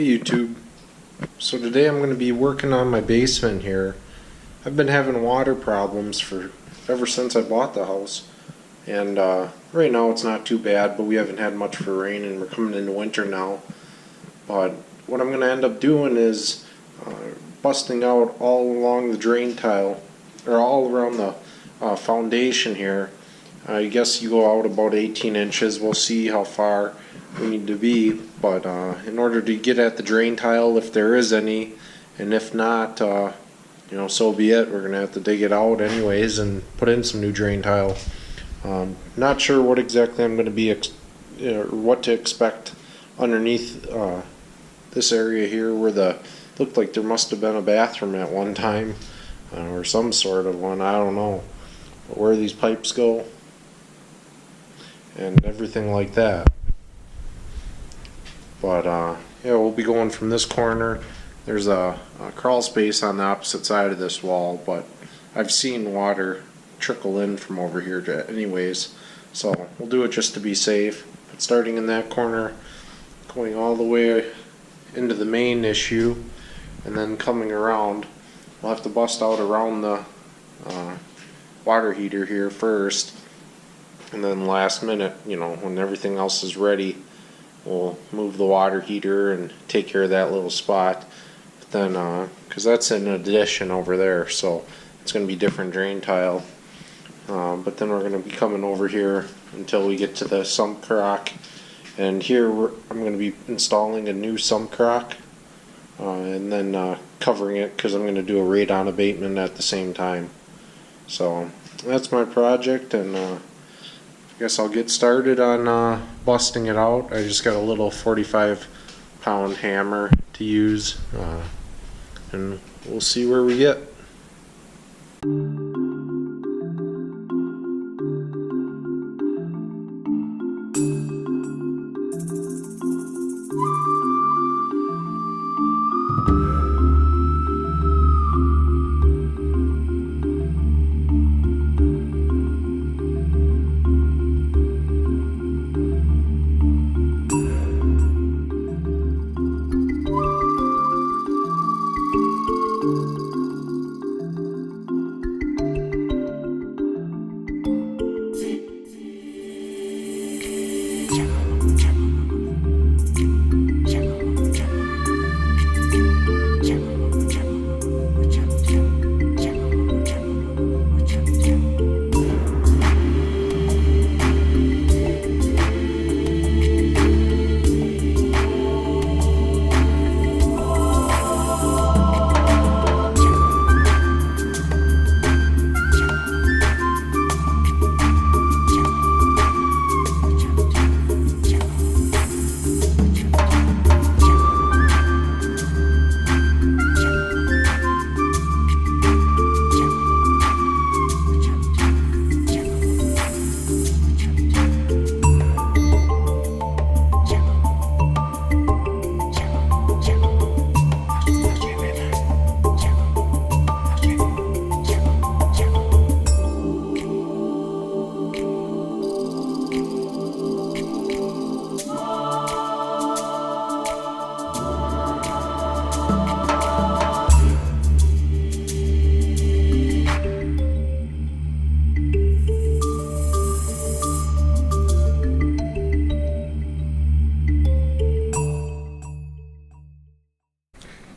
Hey YouTube. So today I'm going to be working on my basement here. I've been having water problems for ever since I bought the house, and right now it's not too bad, but we haven't had much for rain and we're coming into winter now. But what I'm going to end up doing is busting out all along the drain tile, or all around the foundation here. I guess you go out about 18 inches. We'll see how far we need to be, but in order to get at the drain tile, if there is any, and if not, so be it. We're gonna have to dig it out anyways and put in some new drain tile. Not sure what exactly I'm gonna be what to expect underneath this area here, where looked like there must have been a bathroom at one time, or some sort of one. I don't know, but where these pipes go and everything like that. But yeah, we'll be going from this corner. There's a crawl space on the opposite side of this wall, but I've seen water trickle in from over here anyways, so we'll do it just to be safe. But starting in that corner, going all the way into the main issue, and then coming around, we'll have to bust out around the water heater here first, and then last minute, when everything else is ready, we'll move the water heater and take care of that little spot. But then, because that's an addition over there, so it's going to be different drain tile. But then we're going to be coming over here until we get to the sump crock. And here I'm going to be installing a new sump crock, and then covering it, because I'm going to do a radon abatement at the same time. So that's my project, and I guess I'll get started on busting it out. I just got a little 45-pound hammer to use, and we'll see where we get.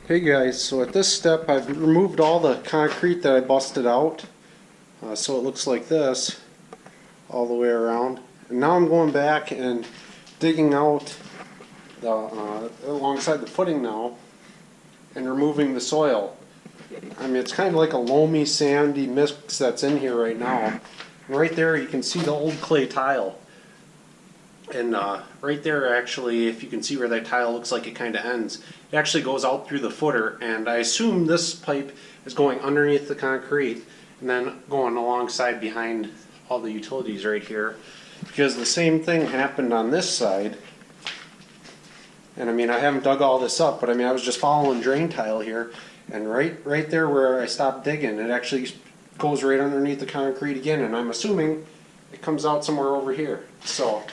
Hey guys, so at this step I've removed all the concrete that I busted out, so it looks like this all the way around. And now I'm going back and digging out alongside the footing now and removing the soil. I mean, it's kind of like a loamy, sandy mix that's in here right now. And right there you can see the old clay tile. And right there, actually, if you can see where that tile looks like it kind of ends, it actually goes out through the footer, and I assume this pipe is going underneath the concrete and then going alongside behind all the utilities right here, because the same thing happened on this side. And I mean, I haven't dug all this up, but I mean, I was just following drain tile here, and right there where I stopped digging, it actually goes right underneath the concrete again, and I'm assuming it comes out somewhere over here. So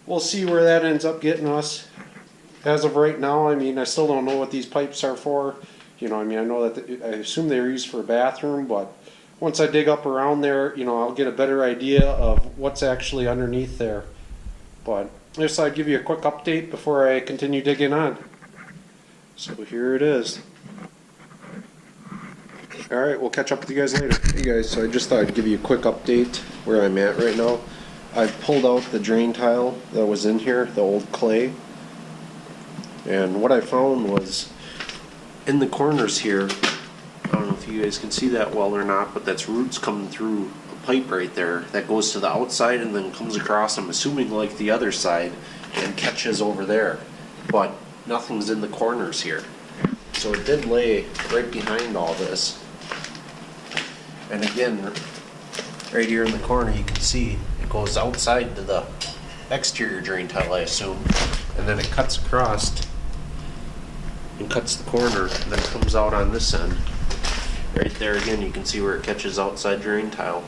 we'll see where that ends up getting us. as of right now, I mean, I still don't know what these pipes are for. You know, I mean, I know that I assume they're used for a bathroom, but once I dig up around there, you know, I'll get a better idea of what's actually underneath there. But I just thought I'd give you a quick update before I continue digging on. So here it is. Alright, we'll catch up with you guys later. Hey guys, so I just thought I'd give you a quick update where I'm at right now. I've pulled out the drain tile that was in here, the old clay. And what I found was in the corners here, I don't know if you guys can see that well or not, but that's roots coming through a pipe right there that goes to the outside and then comes across, I'm assuming, like the other side and catches over there. But nothing's in the corners here. So it did lay right behind all this. And again, right here in the corner you can see it goes outside to the exterior drain tile, I assume, and then it cuts across and cuts the corner and then comes out on this end. Right there again you can see where it catches outside drain tile.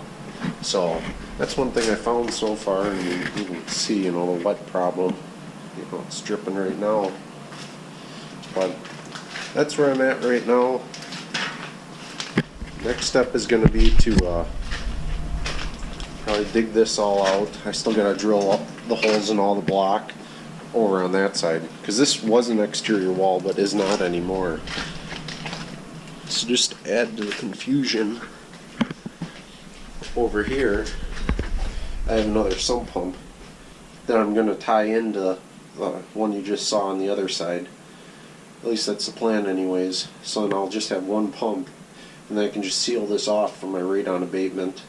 So that's one thing I found so far, and you can see, you know, the wet problem. You know, it's dripping right now. But that's where I'm at right now. Next step is going to be to probably dig this all out. I still got to drill up the holes in all the block over on that side, because this was an exterior wall but is not anymore. So just to add to the confusion, over here I have another sump pump that I'm going to tie into the one you just saw on the other side. At least that's the plan anyways. So then I'll just have one pump, and then I can just seal this off for my radon abatement.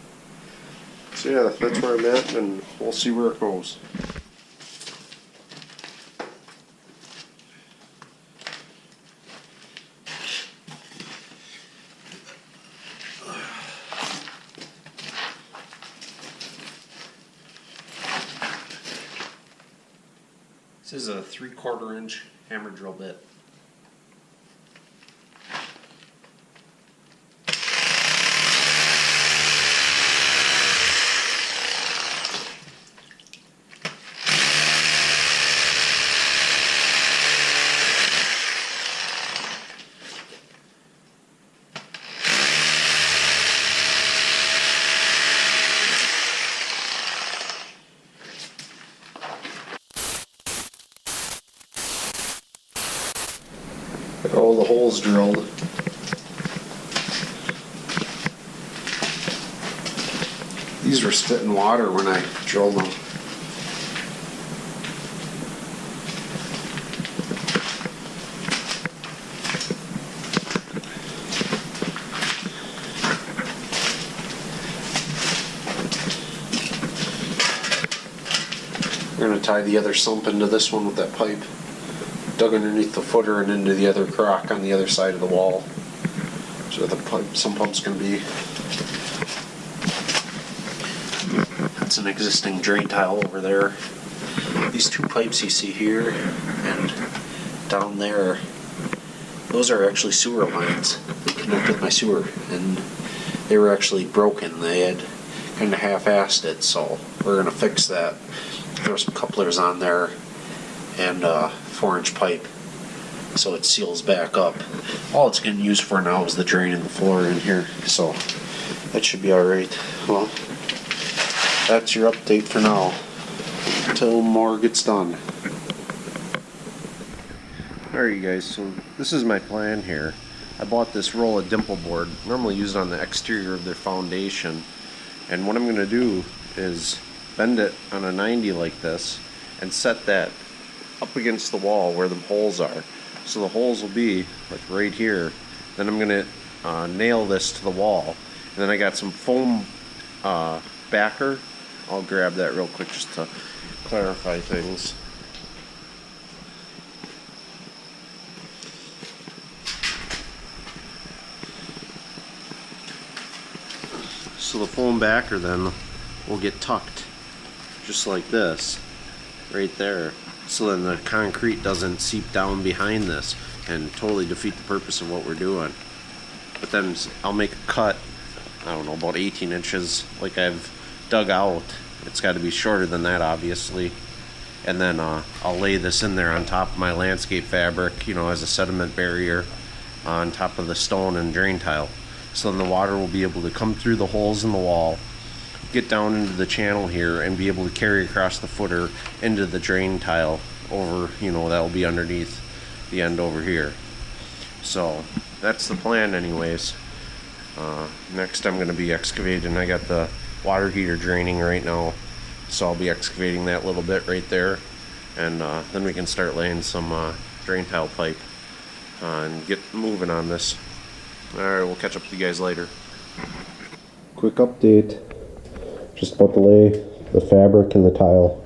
So yeah, that's where I'm at, and we'll see where it goes. This is a 3/4 inch hammer drill bit. Got all the holes drilled. These were spitting water when I drilled them. We're going to tie the other sump into this one with that pipe. Dug underneath the footer and into the other crock on the other side of the wall. So the sump pump's going to be. That's an existing drain tile over there. These two pipes you see here and down there, those are actually sewer lines that connect with my sewer, and they were actually broken. They had kind of half-assed it, so we're going to fix that. There were some couplers on there and 4-inch pipe, so it seals back up. All it's getting used for now is the drain and the floor in here, so that should be alright. Well, that's your update for now, until more gets done. Alright you guys, so this is my plan here. I bought this roll of dimple board, normally used on the exterior of their foundation, and what I'm going to do is bend it on a 90 like this and set that up against the wall where the holes are. So the holes will be like right here. Then I'm going to nail this to the wall, and then I got some foam backer. I'll grab that real quick just to clarify things. So the foam backer then will get tucked just like this right there, so then the concrete doesn't seep down behind this and totally defeat the purpose of what we're doing. But then I'll make a cut, I don't know, about 18 inches like I've dug out. It's got to be shorter than that obviously, and then I'll lay this in there on top of my landscape fabric, you know, as a sediment barrier on top of the stone and drain tile. So then the water will be able to come through the holes in the wall, get down into the channel here, and be able to carry across the footer into the drain tile over, you know, that will be underneath the end over here. So that's the plan anyways. Next I'm going to be excavating. I got the water heater draining right now, so I'll be excavating that little bit right there, and then we can start laying some drain tile pipe and get moving on this. Alright, we'll catch up with you guys later. Quick update. Just about to lay the fabric and the tile.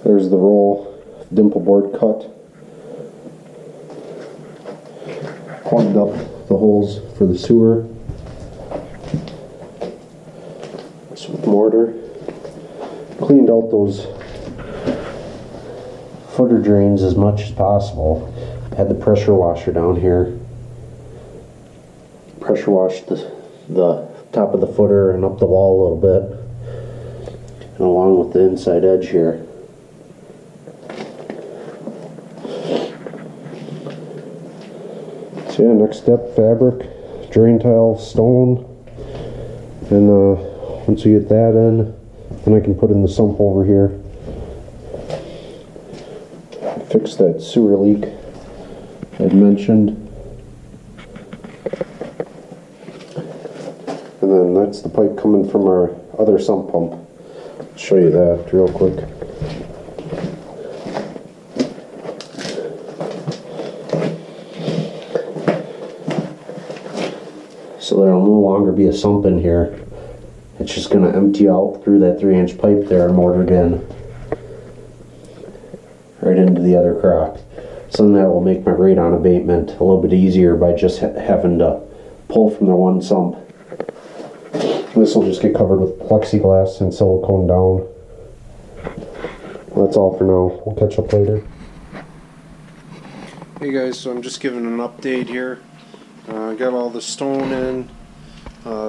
There's the roll of dimple board cut. Plugged up the holes for the sewer. This with mortar. Cleaned out those footer drains as much as possible. Had the pressure washer down here. Pressure washed the top of the footer and up the wall a little bit. And along with the inside edge here. So yeah, next step, fabric, drain tile, stone, and once we get that in, then I can put in the sump over here. Fix that sewer leak I'd mentioned. And then that's the pipe coming from our other sump pump. I'll show you that real quick. So there'll no longer be a sump in here. It's just going to empty out through that 3-inch pipe there, mortared in right into the other crock. So then that will make my radon abatement a little bit easier by just having to pull from the one sump. This will just get covered with plexiglass and silicone down. That's all for now. We'll catch up later. Hey guys, so I'm just giving an update here. I got all the stone in,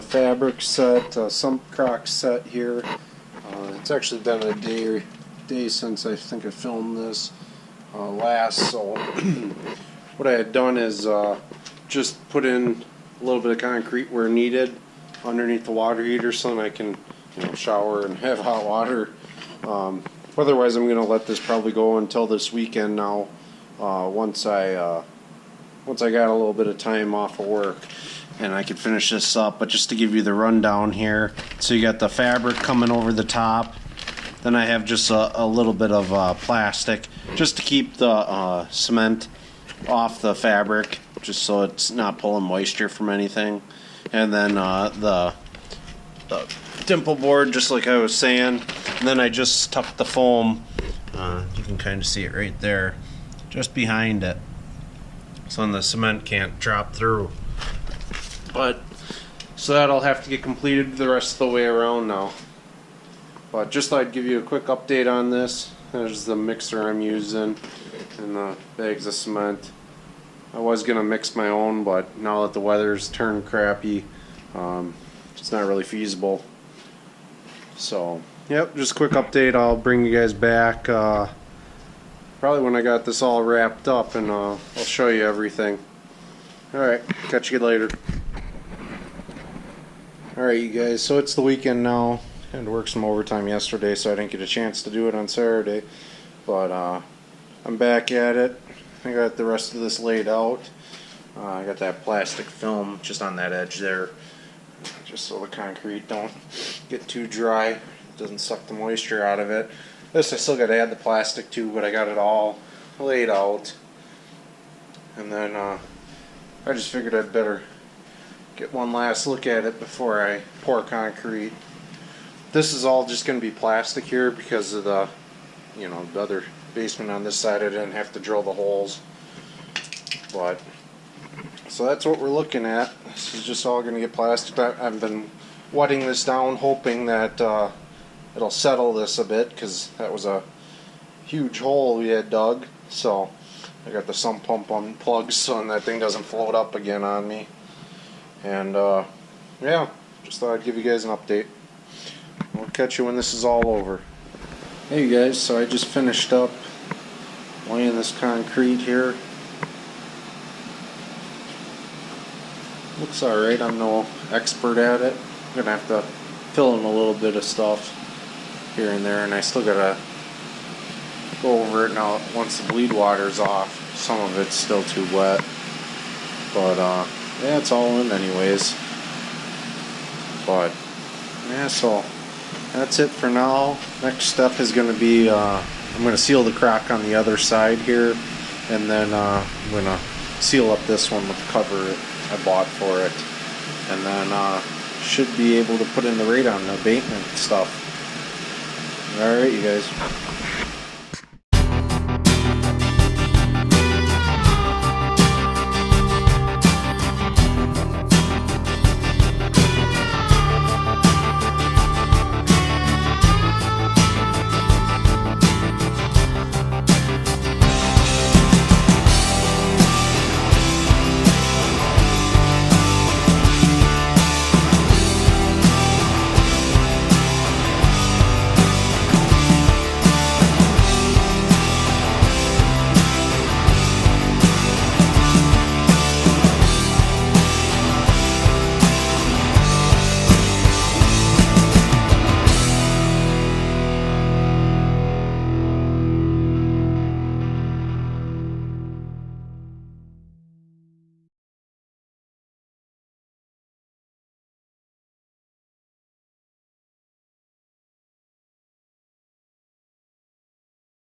fabric set, sump crock set here. It's actually been a day since I think I filmed this last, so what I had done is just put in a little bit of concrete where needed underneath the water heater so that I can, you know, shower and have hot water. Otherwise I'm going to let this probably go until this weekend now, once I got a little bit of time off of work and I could finish this up. But just to give you the rundown here, so you got the fabric coming over the top, then I have just a little bit of plastic just to keep the cement off the fabric, just so it's not pulling moisture from anything. And then the dimple board, just like I was saying, and then I just tucked the foam, you can kind of see it right there, just behind it, so then the cement can't drop through. But so that'll have to get completed the rest of the way around now. But just thought I'd give you a quick update on this. There's the mixer I'm using and the bags of cement. I was gonna mix my own, but now that the weather's turned crappy, it's not really feasible. So yep, just a quick update. I'll bring you guys back probably when I got this all wrapped up, and I'll show you everything. Alright, catch you later. Alright you guys, so it's the weekend now. I had to work some overtime yesterday, so I didn't get a chance to do it on Saturday. But I'm back at it. I got the rest of this laid out. I got that plastic film just on that edge there, just so the concrete don't get too dry. It doesn't suck the moisture out of it. This I still got to add the plastic to, but I got it all laid out. And then I just figured I'd better get one last look at it before I pour concrete. This is all just going to be plastic here because of the, you know, the other basement on this side. I didn't have to drill the holes. But so that's what we're looking at. This is just all going to get plastic. I've been wetting this down, hoping that it'll settle this a bit, because that was a huge hole we had dug. So I got the sump pump unplugged so that thing doesn't float up again on me. And yeah, just thought I'd give you guys an update. We'll catch you when this is all over. Hey guys, so I just finished up laying this concrete here. Looks alright, I'm no expert at it. I'm gonna have to fill in a little bit of stuff here and there, and I still gotta go over it now once the bleed water's off. Some of it's still too wet, but yeah, it's all in anyways. But yeah, so that's it for now. Next step is going to be I'm going to seal the crack on the other side here, and then I'm going to seal up this one with the cover I bought for it, and then should be able to put in the radon abatement stuff. Alright, you guys.